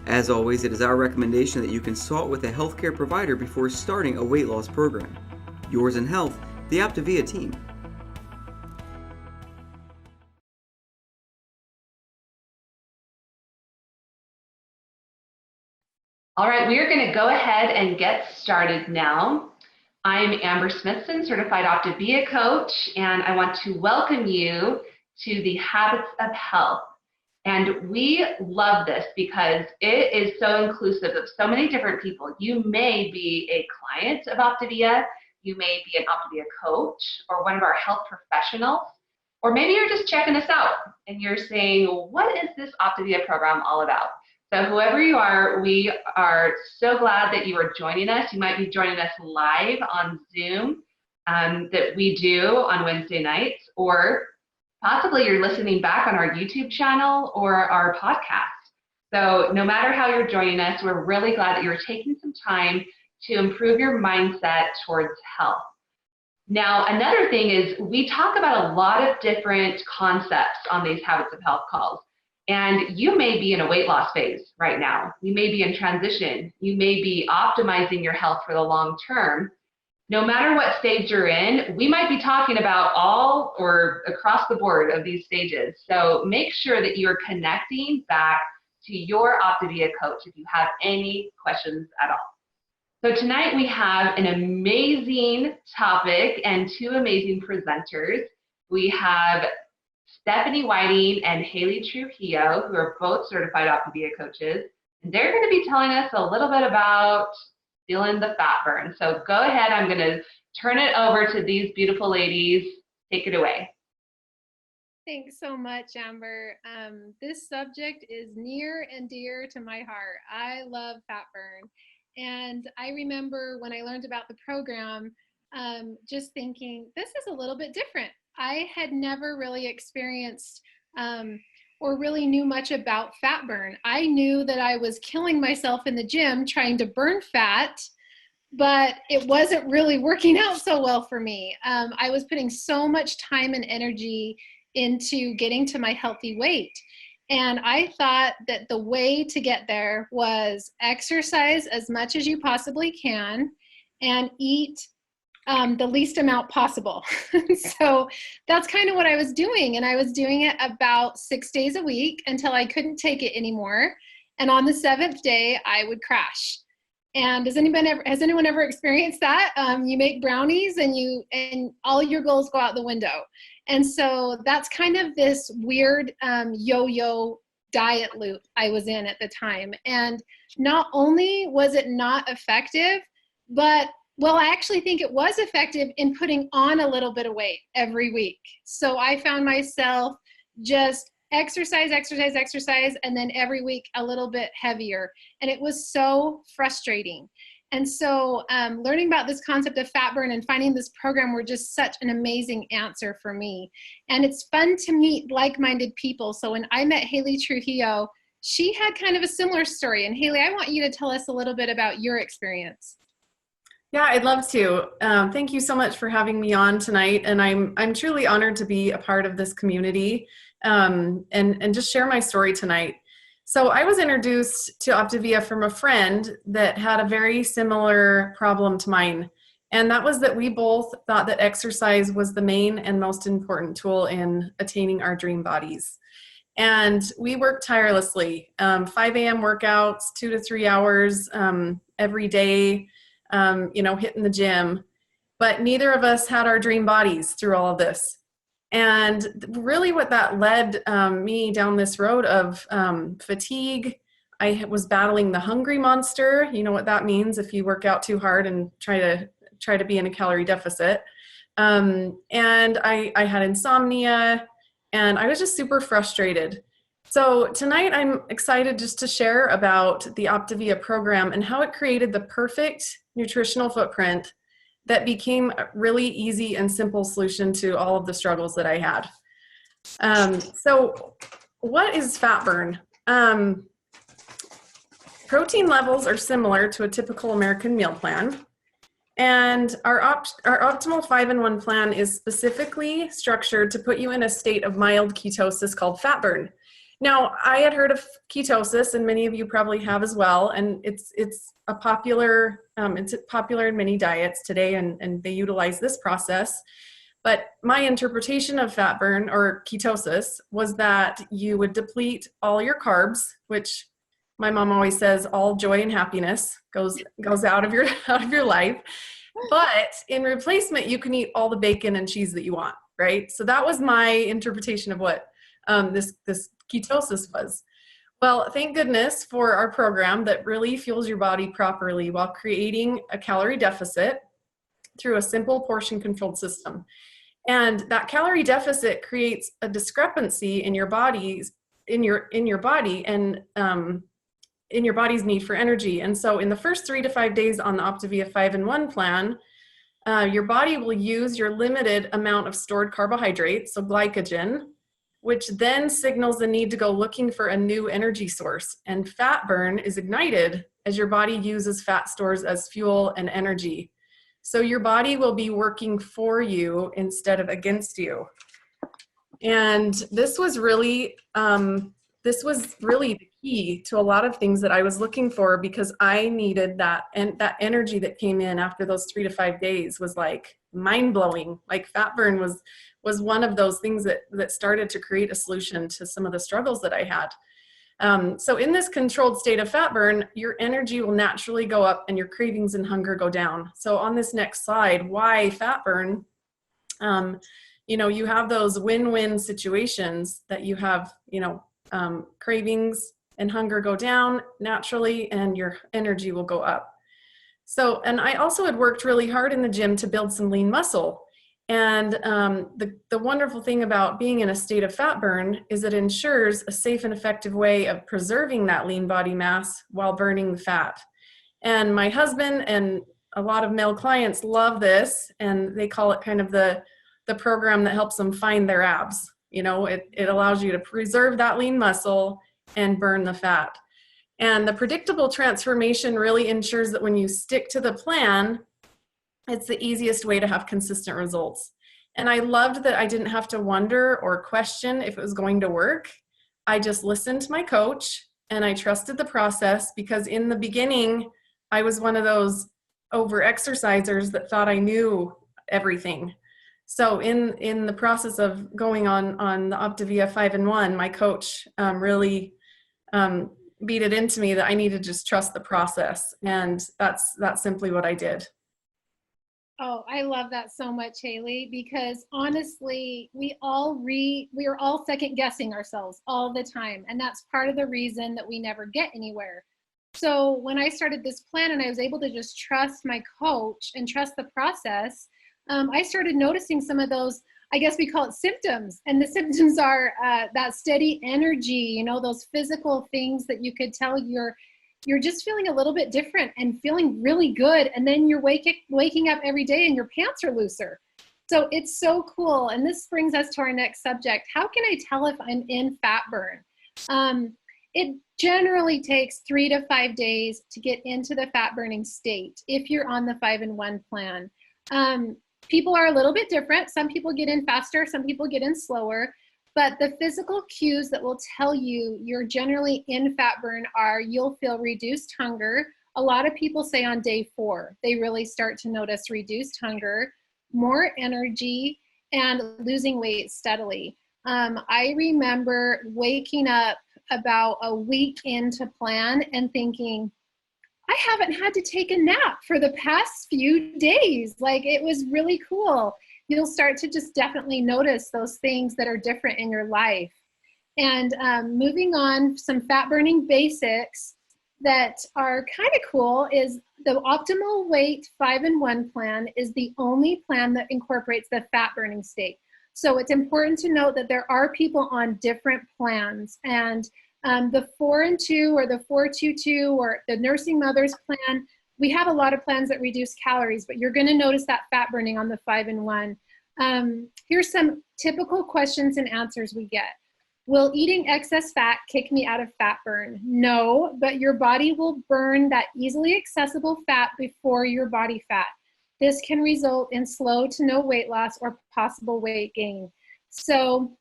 As always, it is our recommendation that you consult with a healthcare provider before starting a weight loss program. Yours in health, the Optavia team. All right, we are going to go ahead and get started now. I'm Amber Smithson, Certified Optavia Coach, and I want to welcome you to the Habits of Health. And we love this because it is so inclusive of so many different people. You may be a client of Optavia, you may be an Optavia coach or one of our health professionals, or maybe you're just checking us out and you're saying, what is this Optavia program all about? So whoever you are, we are so glad that you are joining us. You might be joining us live on Zoom that we do on Wednesday nights, or possibly you're listening back on our YouTube channel or our podcast. So no matter how you're joining us, we're really glad that you're taking some time to improve your mindset towards health. Now, another thing is we talk about a lot of different concepts on these Habits of Health calls. And you may be in a weight loss phase right now. You may be in transition. You may be optimizing your health for the long term. No matter what stage you're in, we might be talking about all or across the board of these stages. So make sure that you're connecting back to your Optavia coach if you have any questions at all. So tonight we have an amazing topic and two amazing presenters. We have Stephanie Whiting and Haley Trujillo, who are both certified Optavia coaches, and they're going to be telling us a little bit about feeling the fat burn. So go ahead, I'm going to turn it over to these beautiful ladies. Take it away. Thanks so much, Amber. This subject is near and dear to my heart. I love fat burn. And I remember when I learned about the program, just thinking, this is a little bit different. I had never really experienced or really knew much about fat burn. I knew that I was killing myself in the gym trying to burn fat, but it wasn't really working out so well for me. I was putting so much time and energy into getting to my healthy weight. And I thought that the way to get there was exercise as much as you possibly can and eat the least amount possible. So that's kind of what I was doing. And I was doing it about 6 days a week until I couldn't take it anymore. And on the 7th day, I would crash. And has anyone ever experienced that? You make brownies and all your goals go out the window. And so that's kind of this weird yo-yo diet loop I was in at the time. And not only was it not effective, but I actually think it was effective in putting on a little bit of weight every week. So I found myself just exercise, and then every week a little bit heavier. And it was so frustrating. And so learning about this concept of fat burn and finding this program were just such an amazing answer for me. And it's fun to meet like-minded people. So when I met Haley Trujillo, she had kind of a similar story. And Haley, I want you to tell us a little bit about your experience. Yeah, I'd love to. Thank you so much for having me on tonight. And I'm truly honored to be a part of this community and just share my story tonight. So I was introduced to Optavia from a friend that had a very similar problem to mine. And that was that we both thought that exercise was the main and most important tool in attaining our dream bodies. And we worked tirelessly, 5 a.m. workouts, 2 to 3 hours every day, hitting the gym. But neither of us had our dream bodies through all of this. And really what that led me down this road of fatigue. I was battling the hungry monster. You know what that means if you work out too hard and try to be in a calorie deficit. And I had insomnia, and I was just super frustrated. So tonight I'm excited just to share about the Optavia program and how it created the perfect nutritional footprint that became a really easy and simple solution to all of the struggles that I had. So what is fat burn? Protein levels are similar to a typical American meal plan. And our optimal 5-in-1 plan is specifically structured to put you in a state of mild ketosis called fat burn. Now, I had heard of ketosis, and many of you probably have as well. And it's popular in many diets today, and they utilize this process. But my interpretation of fat burn or ketosis was that you would deplete all your carbs, which my mom always says all joy and happiness goes out of your life. But in replacement, you can eat all the bacon and cheese that you want, right? So that was my interpretation of what this ketosis was. Well, thank goodness for our program that really fuels your body properly while creating a calorie deficit through a simple portion controlled system. And that calorie deficit creates a discrepancy in your body's in your body and in your body's need for energy. And so in the first 3 to 5 days on the Optavia 5-in-1 plan, your body will use your limited amount of stored carbohydrates, so glycogen, which then signals the need to go looking for a new energy source. And fat burn is ignited as your body uses fat stores as fuel and energy. So your body will be working for you instead of against you. And this was really the key to a lot of things that I was looking for, because I needed that, and that energy that came in after those 3 to 5 days was like mind-blowing. Like fat burn was one of those things that started to create a solution to some of the struggles that I had. So in this controlled state of fat burn, your energy will naturally go up and your cravings and hunger go down. So on this next slide, why fat burn? You have those win-win situations that you have, cravings and hunger go down naturally and your energy will go up. So, and I also had worked really hard in the gym to build some lean muscle. And the wonderful thing about being in a state of fat burn is it ensures a safe and effective way of preserving that lean body mass while burning the fat. And my husband and a lot of male clients love this, and they call it kind of the program that helps them find their abs. It allows you to preserve that lean muscle and burn the fat. And the predictable transformation really ensures that when you stick to the plan, it's the easiest way to have consistent results. And I loved that I didn't have to wonder or question if it was going to work. I just listened to my coach and I trusted the process, because in the beginning, I was one of those over-exercisers that thought I knew everything. So in the process of going on the Optavia 5-in-1, my coach really beat it into me that I need to just trust the process. And that's simply what I did. Oh, I love that so much, Haley, because honestly, we are all second guessing ourselves all the time. And that's part of the reason that we never get anywhere. So when I started this plan and I was able to just trust my coach and trust the process, I started noticing some of those, I guess we call it symptoms. And the symptoms are that steady energy, those physical things that you could tell you're just feeling a little bit different and feeling really good. And then you're waking up every day and your pants are looser. So it's so cool. And this brings us to our next subject. How can I tell if I'm in fat burn? It generally takes 3 to 5 days to get into the fat burning state if you're on the 5-in-1 plan. People are a little bit different. Some people get in faster, some people get in slower. But the physical cues that will tell you you're generally in fat burn are you'll feel reduced hunger. A lot of people say on day 4, they really start to notice reduced hunger, more energy, and losing weight steadily. I remember waking up about a week into plan and thinking, I haven't had to take a nap for the past few days. Like, it was really cool. You'll start to just definitely notice those things that are different in your life. And moving on, some fat burning basics that are kind of cool is the optimal weight 5-in-1 plan is the only plan that incorporates the fat burning state. So it's important to note that there are people on different plans, and the 4-in-2 or the 4-2-2 or the nursing mothers plan, we have a lot of plans that reduce calories, but you're going to notice that fat burning on the 5-in-1. Here's some typical questions and answers we get. Will eating excess fat kick me out of fat burn? No, but your body will burn that easily accessible fat before your body fat. This can result in slow to no weight loss or possible weight gain. So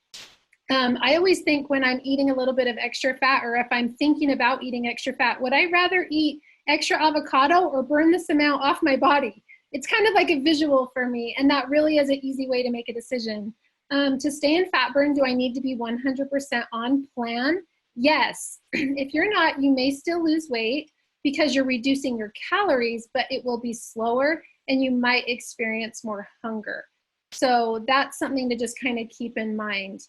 I always think when I'm eating a little bit of extra fat, or if I'm thinking about eating extra fat, would I rather eat extra avocado or burn this amount off my body? It's kind of like a visual for me, and that really is an easy way to make a decision. To stay in fat burn, do I need to be 100% on plan? Yes. If you're not, you may still lose weight because you're reducing your calories, but it will be slower and you might experience more hunger. So that's something to just kind of keep in mind.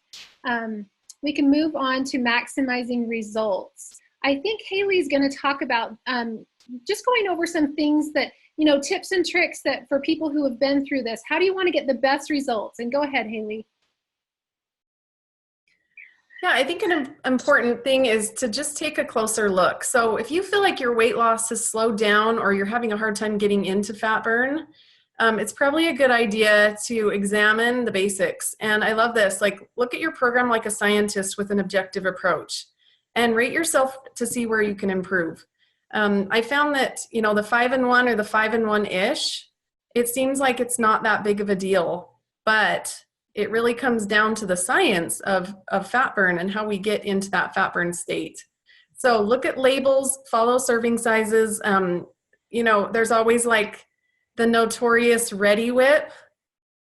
We can move on to maximizing results. I think Haley's going to talk about just going over some things that, tips and tricks that for people who have been through this. How do you want to get the best results? And go ahead, Haley. Yeah, I think an important thing is to just take a closer look. So if you feel like your weight loss has slowed down or you're having a hard time getting into fat burn, it's probably a good idea to examine the basics. And I love this, like look at your program like a scientist with an objective approach and rate yourself to see where you can improve. I found that, the 5-in-1 or the 5-in-1-ish, it seems like it's not that big of a deal, but it really comes down to the science of fat burn and how we get into that fat burn state. So look at labels, follow serving sizes. There's always like the notorious Ready Whip,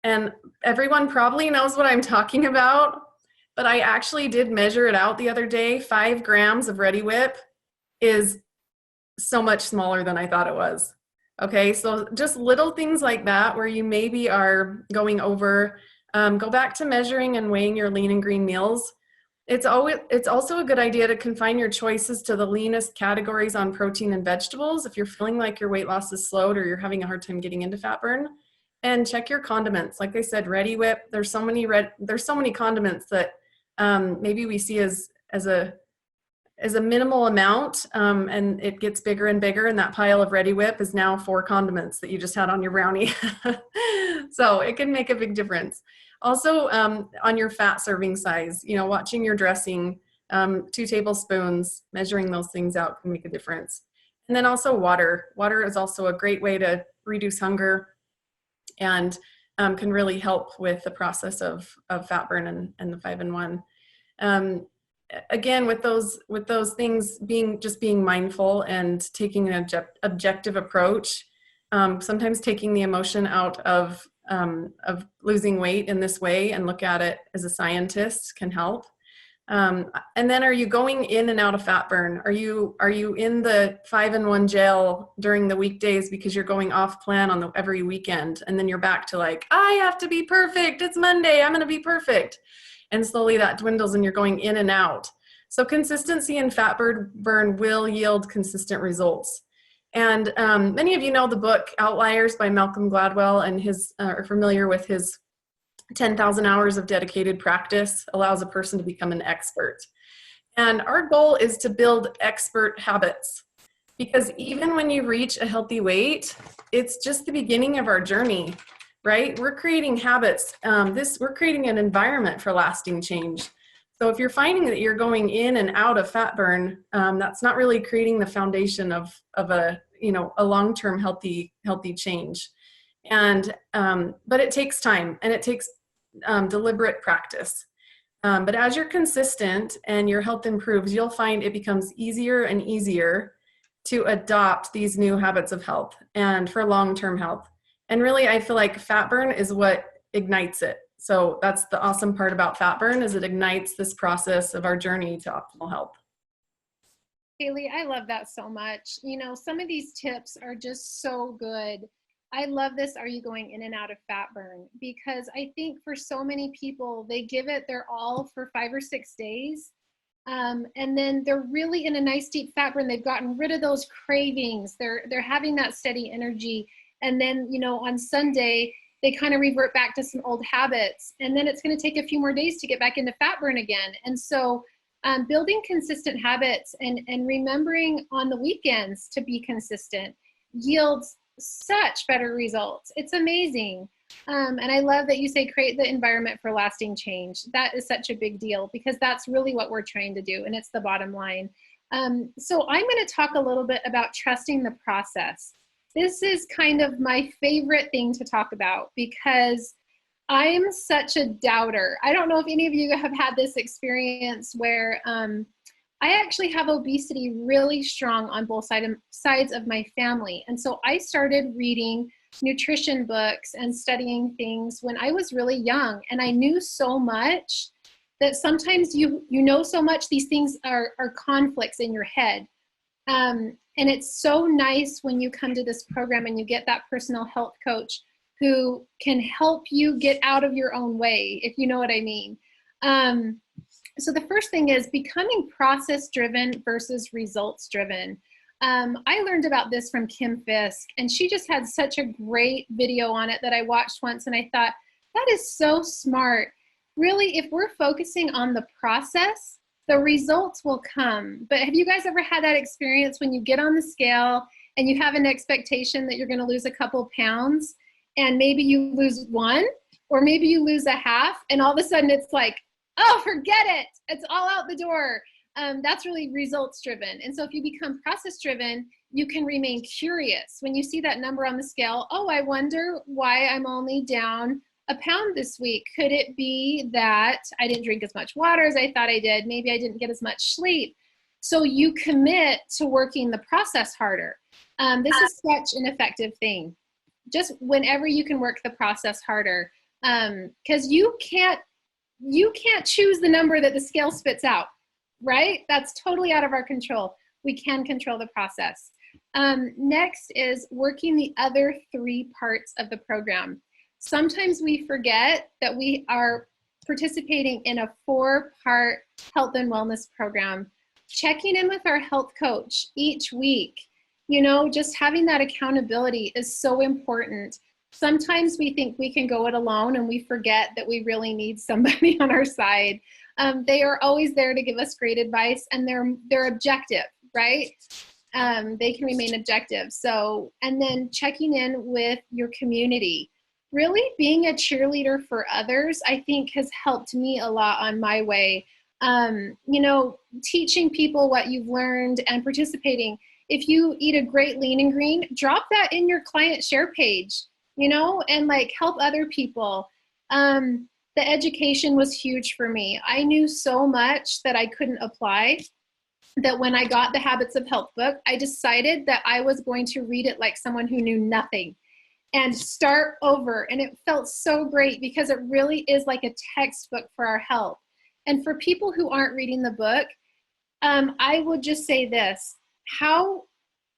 and everyone probably knows what I'm talking about, but I actually did measure it out the other day. 5 grams of Ready Whip is so much smaller than I thought it was. Okay, so just little things like that where you maybe are going over. Go back to measuring and weighing your lean and green meals. It's also a good idea to confine your choices to the leanest categories on protein and vegetables if you're feeling like your weight loss is slowed or you're having a hard time getting into fat burn. And check your condiments. Like I said, Ready Whip. There's so many condiments that maybe we see as a minimal amount, and it gets bigger and bigger, and that pile of Ready Whip is now 4 condiments that you just had on your brownie. So it can make a big difference. Also, on your fat serving size, watching your dressing, 2 tablespoons, measuring those things out can make a difference. And then also water. Water is also a great way to reduce hunger and can really help with the process of fat burn and the 5-in-1. Again, with those things, being mindful and taking an objective approach, sometimes taking the emotion out of losing weight in this way and look at it as a scientist can help. And then, are you going in and out of fat burn? Are you in the 5-in-1 jail during the weekdays because you're going off plan on every weekend, and then you're back to like, I have to be perfect. It's Monday. I'm going to be perfect. And slowly that dwindles and you're going in and out. So consistency in fat burn will yield consistent results. And many of you know the book Outliers by Malcolm Gladwell, and are familiar with his 10,000 hours of dedicated practice allows a person to become an expert. And our goal is to build expert habits, because even when you reach a healthy weight, it's just the beginning of our journey. Right? We're creating habits. We're creating an environment for lasting change. So if you're finding that you're going in and out of fat burn, that's not really creating the foundation of a long-term healthy change. And but it takes time and it takes deliberate practice. But as you're consistent and your health improves, you'll find it becomes easier and easier to adopt these new habits of health and for long-term health. And really, I feel like fat burn is what ignites it. So that's the awesome part about fat burn, is it ignites this process of our journey to optimal health. Haley, I love that so much. Some of these tips are just so good. I love this, are you going in and out of fat burn? Because I think for so many people, they give it their all for 5 or 6 days. And then they're really in a nice deep fat burn. They've gotten rid of those cravings. They're having that steady energy. And then, on Sunday, they kind of revert back to some old habits. And then it's going to take a few more days to get back into fat burn again. And so building consistent habits and remembering on the weekends to be consistent yields such better results. It's amazing. And I love that you say create the environment for lasting change. That is such a big deal, because that's really what we're trying to do. And it's the bottom line. So I'm going to talk a little bit about trusting the process. This is kind of my favorite thing to talk about, because I'm such a doubter. I don't know if any of you have had this experience where I actually have obesity really strong on both sides of my family. And so I started reading nutrition books and studying things when I was really young. And I knew so much that sometimes you know so much, these things are conflicts in your head. And it's so nice when you come to this program and you get that personal health coach who can help you get out of your own way, if you know what I mean. So the first thing is becoming process-driven versus results-driven. I learned about this from Kim Fisk, and she just had such a great video on it that I watched once, and I thought, that is so smart. Really, if we're focusing on the process, the results will come. But have you guys ever had that experience when you get on the scale and you have an expectation that you're going to lose a couple pounds, and maybe you lose 1, or maybe you lose a half, and all of a sudden it's like, oh, forget it. It's all out the door. That's really results driven. And so if you become process driven, you can remain curious. When you see that number on the scale, oh, I wonder why I'm only down a pound this week. Could it be that I didn't drink as much water as I thought I did? Maybe I didn't get as much sleep. So you commit to working the process harder. This is such an effective thing. Just whenever you can work the process harder, because you can't choose the number that the scale spits out, right? That's totally out of our control. We can control the process. Next is working the other 3 parts of the program. Sometimes we forget that we are participating in a 4-part health and wellness program. Checking in with our health coach each week, just having that accountability is so important. Sometimes we think we can go it alone and we forget that we really need somebody on our side. They are always there to give us great advice, and they're objective, right? They can remain objective. So, and then checking in with your community. Really being a cheerleader for others, I think, has helped me a lot on my way. Teaching people what you've learned and participating. If you eat a great lean and green, drop that in your client share page. And help other people. The education was huge for me. I knew so much that I couldn't apply, that when I got the Habits of Health book, I decided that I was going to read it like someone who knew nothing and start over. And it felt so great because it really is like a textbook for our health. And for people who aren't reading the book, I would just say this: how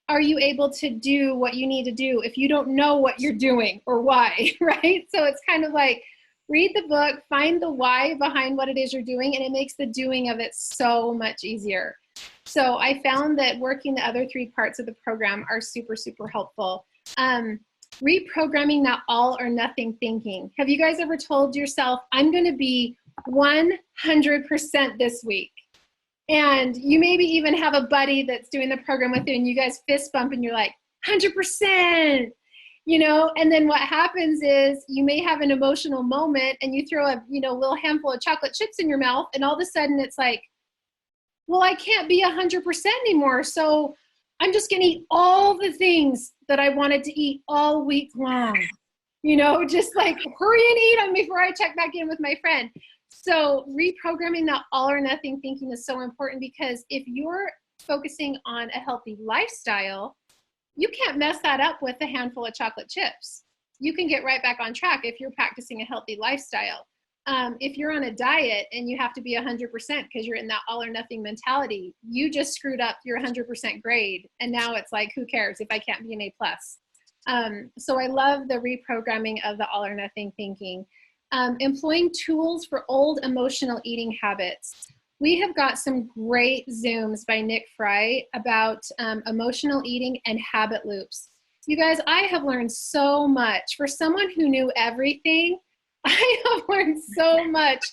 are you able to do what you need to do if you don't know what you're doing or why, right? So it's kind of like, read the book, find the why behind what it is you're doing, and it makes the doing of it so much easier. So I found that working the other 3 parts of the program are super, super helpful. Reprogramming that all or nothing thinking. Have you guys ever told yourself, I'm going to be 100% this week? And you maybe even have a buddy that's doing the program with you, and you guys fist bump and you're like, 100%, and then what happens is you may have an emotional moment and you throw a, little handful of chocolate chips in your mouth, and all of a sudden it's like, well, I can't be 100% anymore. So I'm just going to eat all the things that I wanted to eat all week long, just like hurry and eat them before I check back in with my friend. So reprogramming that all or nothing thinking is so important, because if you're focusing on a healthy lifestyle, you can't mess that up with a handful of chocolate chips. You can get right back on track if you're practicing a healthy lifestyle. If you're on a diet and you have to be 100% because you're in that all or nothing mentality, you just screwed up your 100% grade. And now it's like, who cares if I can't be an A+. So I love the reprogramming of the all or nothing thinking. Employing tools for old emotional eating habits. We have got some great Zooms by Nick Fry about emotional eating and habit loops. You guys, I have learned so much. For someone who knew everything, I have learned so much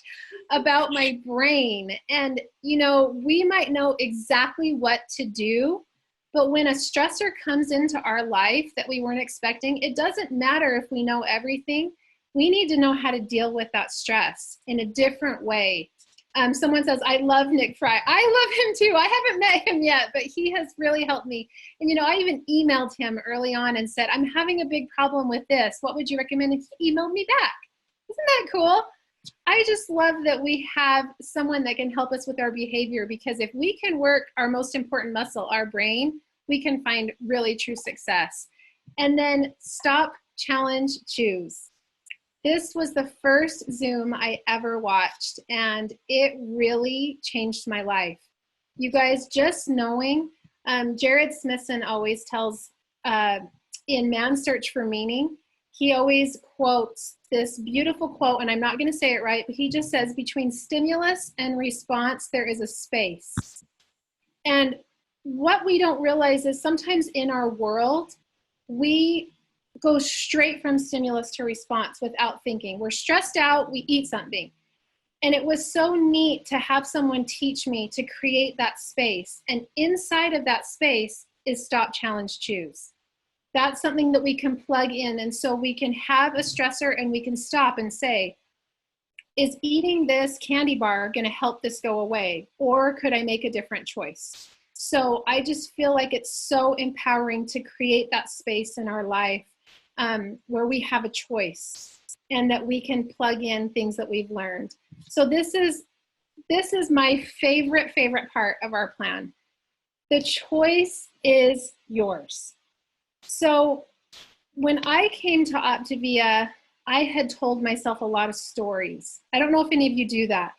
about my brain. And, we might know exactly what to do, but when a stressor comes into our life that we weren't expecting, it doesn't matter if we know everything. We need to know how to deal with that stress in a different way. Someone says, I love Nick Fry. I love him too. I haven't met him yet, but he has really helped me. And, I even emailed him early on and said, I'm having a big problem with this. What would you recommend? And he emailed me back. that cool? I just love that we have someone that can help us with our behavior, because if we can work our most important muscle, our brain, we can find really true success. And then stop, challenge, choose. This was the first Zoom I ever watched, and it really changed my life. You guys, just knowing, Jared Smithson always tells, in Man's Search for Meaning, he always quotes this beautiful quote, and I'm not going to say it right, but he just says, between stimulus and response, there is a space. And what we don't realize is sometimes in our world, we go straight from stimulus to response without thinking. We're stressed out, we eat something. And it was so neat to have someone teach me to create that space. And inside of that space is stop, challenge, choose. That's something that we can plug in. And so we can have a stressor and we can stop and say, is eating this candy bar going to help this go away? Or could I make a different choice? So I just feel like it's so empowering to create that space in our life where we have a choice and that we can plug in things that we've learned. So this is my favorite part of our plan. The choice is yours. So when I came to Optavia, I had told myself a lot of stories. I don't know if any of you do that.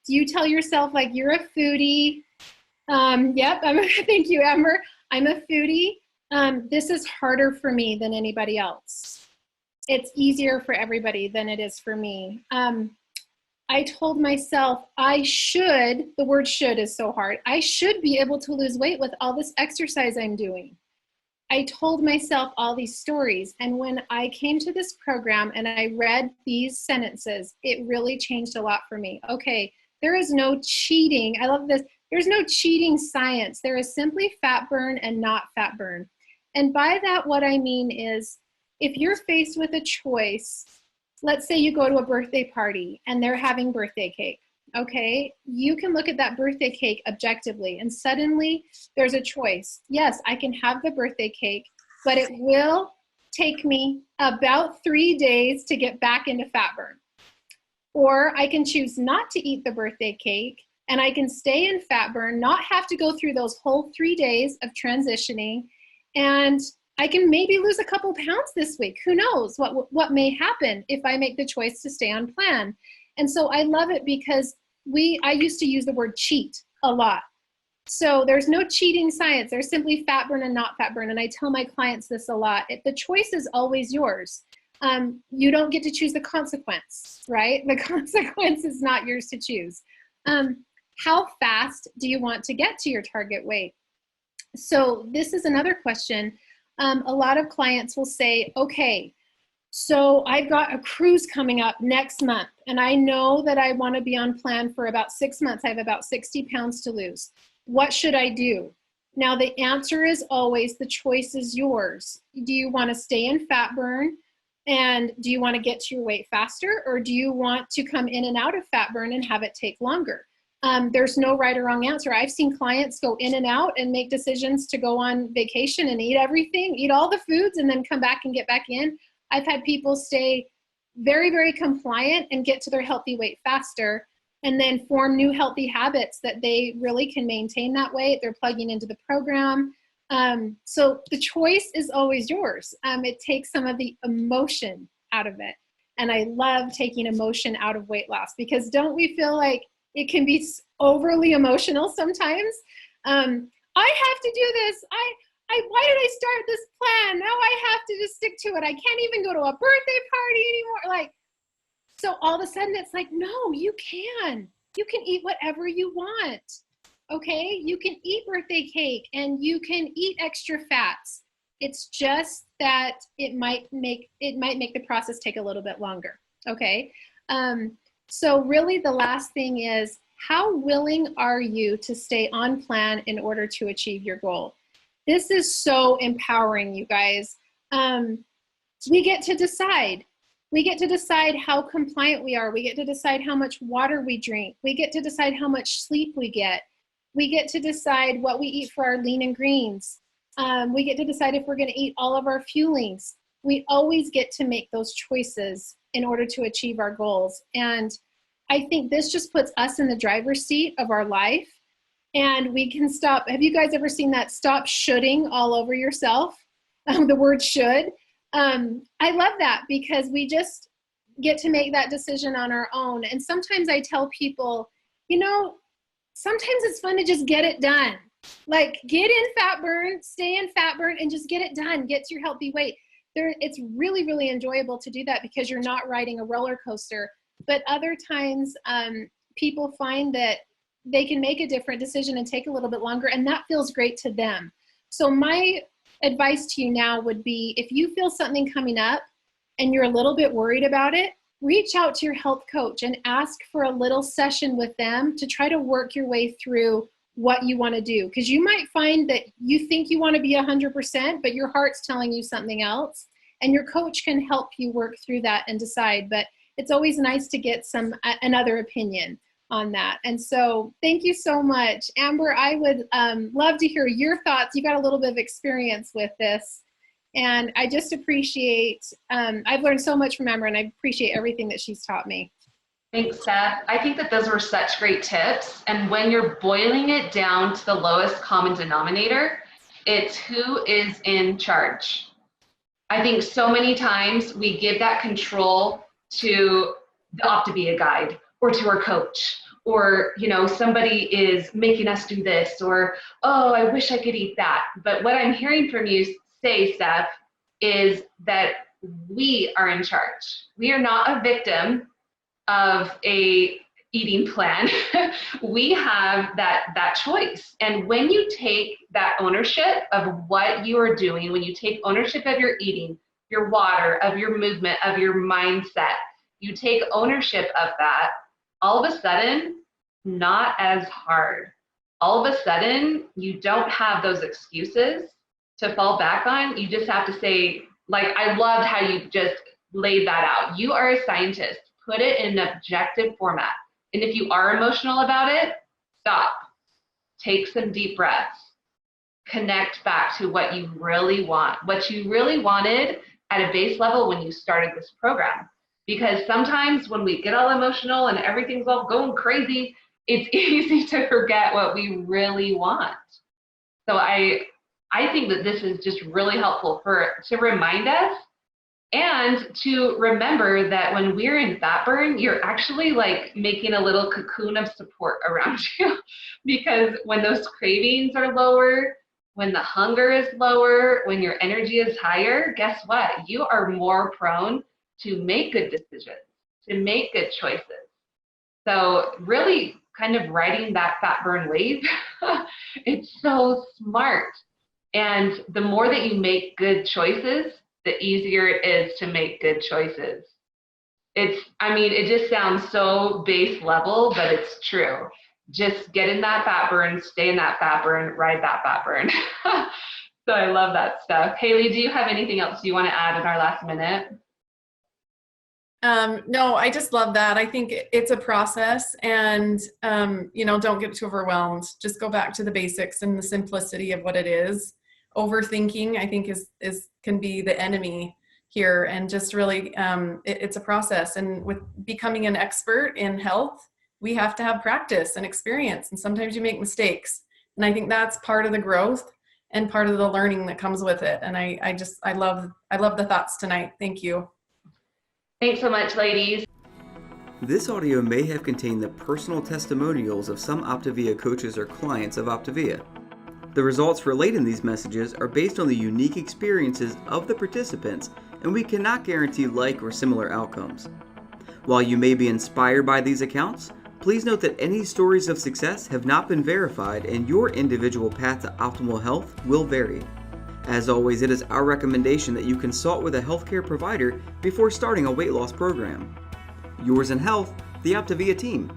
Do you tell yourself like you're a foodie? Yep, thank you, Amber. I'm a foodie. This is harder for me than anybody else. It's easier for everybody than it is for me. I told myself the word should is so hard. I should be able to lose weight with all this exercise I'm doing. I told myself all these stories. And when I came to this program and I read these sentences, it really changed a lot for me. Okay, there is no cheating. I love this. There's no cheating science. There is simply fat burn and not fat burn. And by that, what I mean is, if you're faced with a choice, let's say you go to a birthday party and they're having birthday cake, okay? You can look at that birthday cake objectively and suddenly there's a choice. Yes, I can have the birthday cake, but it will take me about 3 days to get back into fat burn. Or I can choose not to eat the birthday cake and I can stay in fat burn, not have to go through those whole 3 days of transitioning, and I can maybe lose a couple pounds this week. Who knows what may happen if I make the choice to stay on plan. And so I love it because I used to use the word cheat a lot. So there's no cheating science. There's simply fat burn and not fat burn. And I tell my clients this a lot. The choice is always yours. You don't get to choose the consequence, right? The consequence is not yours to choose. How fast do you want to get to your target weight? So this is another question. A lot of clients will say, okay, so I've got a cruise coming up next month, and I know that I want to be on plan for about 6 months. I have about 60 pounds to lose. What should I do? Now, the answer is always the choice is yours. Do you want to stay in fat burn? And do you want to get to your weight faster? Or do you want to come in and out of fat burn and have it take longer? There's no right or wrong answer. I've seen clients go in and out and make decisions to go on vacation and eat everything, eat all the foods, and then come back and get back in. I've had people stay very, very compliant and get to their healthy weight faster and then form new healthy habits that they really can maintain that weight. They're plugging into the program. So the choice is always yours. It takes some of the emotion out of it. And I love taking emotion out of weight loss, because don't we feel like it can be overly emotional sometimes? I have to do this. Why did I start this plan? Now I have to just stick to it. I can't even go to a birthday party anymore. So all of a sudden it's like, no, you can eat whatever you want. Okay. You can eat birthday cake and you can eat extra fats. It's just that it might make the process take a little bit longer. Okay. So really the last thing is, how willing are you to stay on plan in order to achieve your goal? This is so empowering, you guys. We get to decide. We get to decide how compliant we are. We get to decide how much water we drink. We get to decide how much sleep we get. We get to decide what we eat for our lean and greens. We get to decide if we're going to eat all of our fuelings. we always get to make those choices in order to achieve our goals. And I think this just puts us in the driver's seat of our life, and we can stop. Have you guys ever seen that stop shoulding all over yourself? The word should. I love that because we just get to make that decision on our own. And sometimes I tell people, sometimes it's fun to just get it done. Like, get in fat burn, stay in fat burn, and just get it done. Get to your healthy weight. It's really, really enjoyable to do that because you're not riding a roller coaster. But other times, people find that they can make a different decision and take a little bit longer, and that feels great to them. So my advice to you now would be, if you feel something coming up and you're a little bit worried about it, reach out to your health coach and ask for a little session with them to try to work your way through what you want to do. Because you might find that you think you want to be 100%, but your heart's telling you something else. And your coach can help you work through that and decide. But it's always nice to get another opinion on that. And so thank you so much. Amber, I would love to hear your thoughts. You got a little bit of experience with this. And I just appreciate, I've learned so much from Amber, and I appreciate everything that she's taught me. Thanks, Steph. I think that those were such great tips. And when you're boiling it down to the lowest common denominator, it's who is in charge. I think so many times we give that control to the Optavia guide or to our coach, or, somebody is making us do this, or, oh, I wish I could eat that. But what I'm hearing from you say, Steph, is that we are in charge. We are not a victim of a eating plan. We have that choice. And when you take that ownership of what you are doing, when you take ownership of your eating, your water, of your movement, of your mindset, you take ownership of that, all of a sudden, not as hard. All of a sudden, you don't have those excuses to fall back on. You just have to say, like, I loved how you just laid that out. You are a scientist. Put it in an objective format. And if you are emotional about it, stop. Take some deep breaths. Connect back to what you really want, what you really wanted at a base level when you started this program. Because sometimes when we get all emotional and everything's all going crazy, it's easy to forget what we really want. So I think that this is just really helpful to remind us, and to remember that when we're in fat burn, you're actually like making a little cocoon of support around you. Because when those cravings are lower, when the hunger is lower, when your energy is higher, guess what? You are more prone to make good decisions, to make good choices. So really kind of riding that fat burn wave, it's so smart. And the more that you make good choices, the easier it is to make good choices. It just sounds so base level, but it's true. Just get in that fat burn, stay in that fat burn, ride that fat burn. So I love that stuff. Haley, do you have anything else you want to add in our last minute? No, I just love that. I think it's a process, and, don't get too overwhelmed. Just go back to the basics and the simplicity of what it is. Overthinking, I think, can be the enemy here, and just really, it's a process. And with becoming an expert in health, we have to have practice and experience, and sometimes you make mistakes. And I think that's part of the growth and part of the learning that comes with it. And I love the thoughts tonight. Thank you. Thanks so much, ladies. This audio may have contained the personal testimonials of some Optavia coaches or clients of Optavia. The results relayed in these messages are based on the unique experiences of the participants, and we cannot guarantee like or similar outcomes. While you may be inspired by these accounts, please note that any stories of success have not been verified, and your individual path to optimal health will vary. As always, it is our recommendation that you consult with a healthcare provider before starting a weight loss program. Yours in health, the Optavia team.